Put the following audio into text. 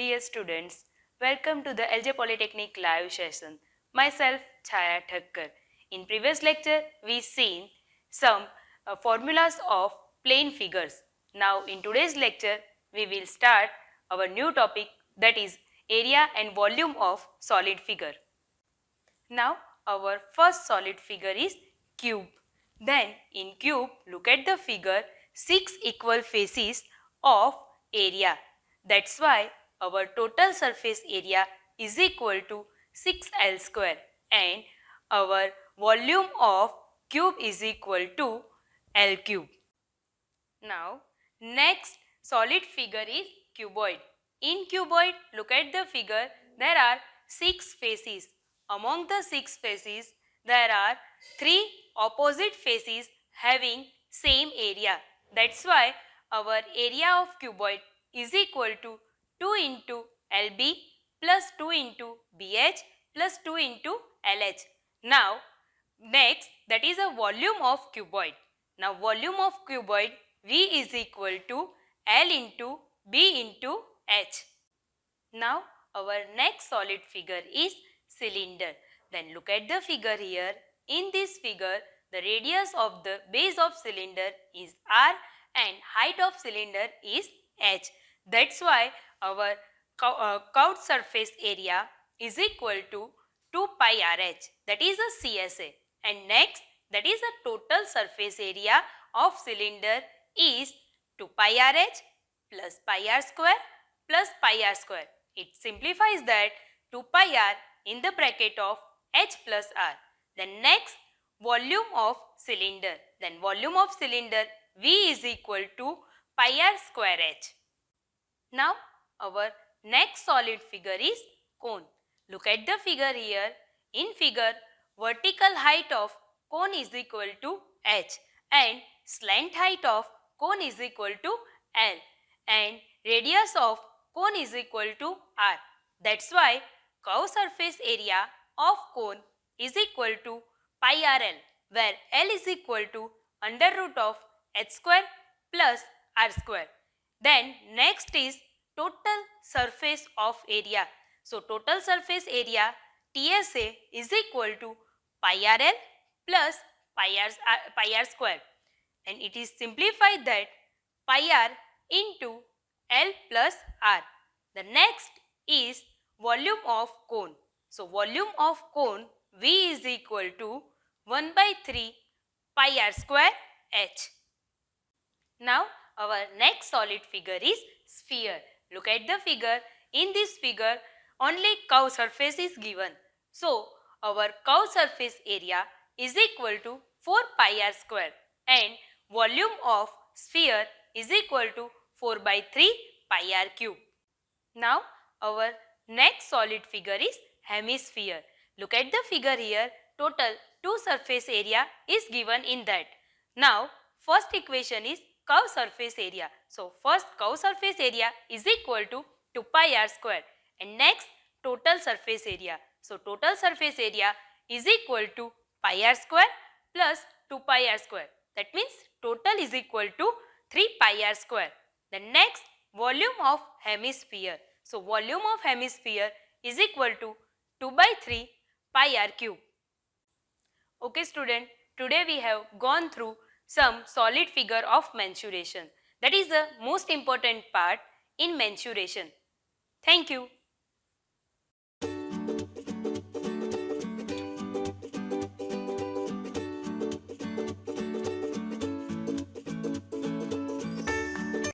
Dear students, welcome to the LJ Polytechnic live session. Myself, Chaya Thakkar. In previous lecture, we seen some formulas of plane figures. Now, in today's lecture, we will start our new topic, that is area and volume of solid figure. Now, our first solid figure is cube. Then, in cube, look at the figure, 6 equal faces of area. That's why our total surface area is equal to 6L square and our volume of cube is equal to L cube. Now, next solid figure is cuboid. In cuboid, look at the figure, there are 6 faces. Among the 6 faces, there are 3 opposite faces having same area. That's why our area of cuboid is equal to 2 into LB plus 2 into BH plus 2 into LH. Now, next, that is a volume of cuboid. Now, volume of cuboid V is equal to L into B into H. Now, our next solid figure is cylinder. Then look at the figure here. In this figure, the radius of the base of cylinder is R and height of cylinder is H. That's why our curved surface area is equal to 2 pi RH, that is a CSA. And next, that is a total surface area of cylinder is 2 pi RH plus pi R square plus pi R square. It simplifies that 2 pi R in the bracket of H plus R. Then next, volume of cylinder. Then volume of cylinder V is equal to pi R square H. Now, our next solid figure is cone. Look at the figure here. In figure, vertical height of cone is equal to H and slant height of cone is equal to L and radius of cone is equal to R. That's why curved surface area of cone is equal to pi RL, where L is equal to under root of H square plus R square. Then next is total surface of area. So total surface area TSA is equal to pi RL plus pi R square, and it is simplified that pi R into L plus R. The next is volume of cone. So volume of cone V is equal to 1 by 3 pi R square H. Now our next solid figure is sphere. Look at the figure. In this figure, only curved surface is given. So our curved surface area is equal to 4 pi R square and volume of sphere is equal to 4 by 3 pi R cube. Now our next solid figure is hemisphere. Look at the figure here. Total 2 surface area is given in that. Now first equation is curved surface area. So first curved surface area is equal to 2 pi R square and next total surface area. So total surface area is equal to pi R square plus 2 pi R square. That means total is equal to 3 pi R square. The next, volume of hemisphere. So volume of hemisphere is equal to 2 by 3 pi R cube. Okay student, today we have gone through some solid figure of mensuration. That is the most important part in mensuration. Thank you.